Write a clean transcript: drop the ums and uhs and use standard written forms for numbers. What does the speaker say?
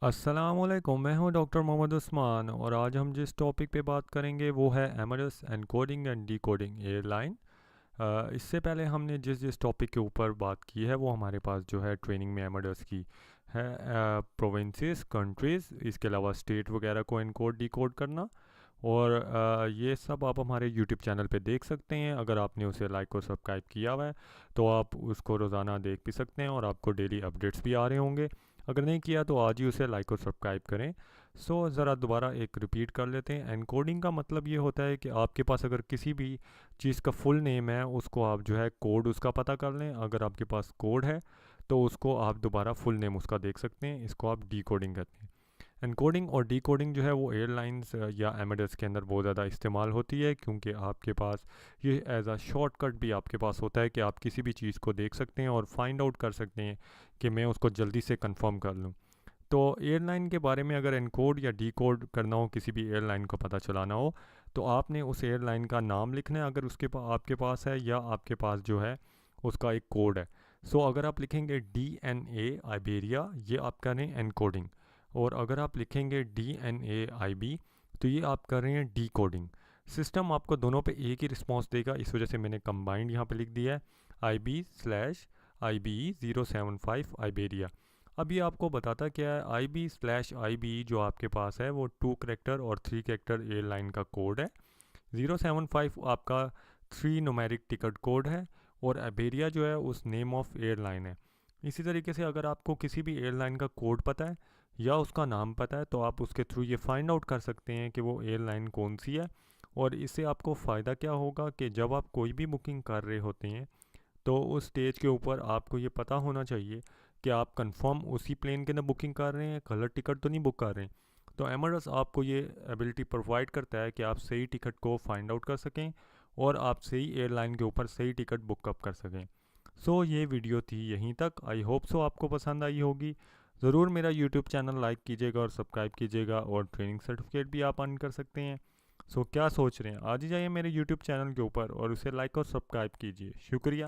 अस्सलाम वालेकुम, मैं हूं डॉक्टर मोहम्मद उस्मान और आज हम जिस टॉपिक पे बात करेंगे वो है एमएडएस एनकोडिंग एंड डिकोडिंग एयरलाइन। इससे पहले हमने जिस जिस टॉपिक के ऊपर बात की है वो हमारे पास जो है ट्रेनिंग में एमएडएस की है, प्रोविंसेस, कंट्रीज़, इसके अलावा स्टेट वगैरह को एनकोड डिकोड करना। और ये सब आप हमारे यूट्यूब चैनल पे देख सकते हैं। अगर आपने उसे लाइक और सब्सक्राइब किया हुआ है तो आप उसको रोज़ाना देख भी सकते हैं और आपको डेली अपडेट्स भी आ रहे होंगे। अगर नहीं किया तो आज ही उसे लाइक और सब्सक्राइब करें। ज़रा दोबारा एक रिपीट कर लेते हैं। एनकोडिंग का मतलब ये होता है कि आपके पास अगर किसी भी चीज़ का फुल नेम है उसको आप जो है कोड उसका पता कर लें। अगर आपके पास कोड है तो उसको आप दोबारा फुल नेम उसका देख सकते हैं। इसको आप डिकोडिंग कहते हैं। एनकोडिंग और डिकोडिंग जो है वो एयरलाइंस या एमएडएस के अंदर बहुत ज़्यादा इस्तेमाल होती है, क्योंकि आपके पास ये एज अ शॉर्टकट भी आपके पास होता है कि आप किसी भी चीज़ को देख सकते हैं और फाइंड आउट कर सकते हैं कि मैं उसको जल्दी से कंफर्म कर लूँ। तो एयरलाइन के बारे में अगर एनकोड या डिकोड करना हो, किसी भी एयरलाइन को पता चलाना हो, तो आपने उस एयरलाइन का नाम लिखना है अगर उसके आपके पास है, या आपके पास जो है उसका एक कोड है। अगर आप लिखेंगे DNA आइबेरिया, ये आप कर रहे हैं एनकोडिंग। और अगर आप लिखेंगे DNAIB तो ये आप कर रहे हैं डिकोडिंग। सिस्टम आपको दोनों पे एक ही रिस्पॉन्स देगा, इस वजह से मैंने कंबाइंड यहाँ पे लिख दिया है IB/IBE075 आइबेरिया। अब ये आपको बताता क्या है, IB/IBE जो आपके पास है वो 2 कैरेक्टर और 3 कैरेक्टर एयरलाइन का कोड है। 075 आपका 3 न्यूमेरिक टिकट कोड है और आइबेरिया जो है उस नेम ऑफ एयरलाइन है। इसी तरीके से अगर आपको किसी भी एयरलाइन का कोड पता है या उसका नाम पता है तो आप उसके थ्रू ये फाइंड आउट कर सकते हैं कि वो एयरलाइन कौन सी है। और इससे आपको फ़ायदा क्या होगा कि जब आप कोई भी बुकिंग कर रहे होते हैं तो उस स्टेज के ऊपर आपको ये पता होना चाहिए कि आप कंफर्म उसी प्लेन के अंदर बुकिंग कर रहे हैं, कलर टिकट तो नहीं बुक कर रहे हैं। तो एमआरएस आपको ये एबिलिटी प्रोवाइड करता है कि आप सही टिकट को फाइंड आउट कर सकें और आप सही एयरलाइन के ऊपर सही टिकट बुक अप कर सकें। ये वीडियो थी यहीं तक। आई होप आपको पसंद आई होगी। ज़रूर मेरा यूट्यूब चैनल लाइक कीजिएगा और सब्सक्राइब कीजिएगा और ट्रेनिंग सर्टिफिकेट भी आप अर्न कर सकते हैं। क्या सोच रहे हैं, आज ही जाइए मेरे यूट्यूब चैनल के ऊपर और उसे लाइक और सब्सक्राइब कीजिए। शुक्रिया।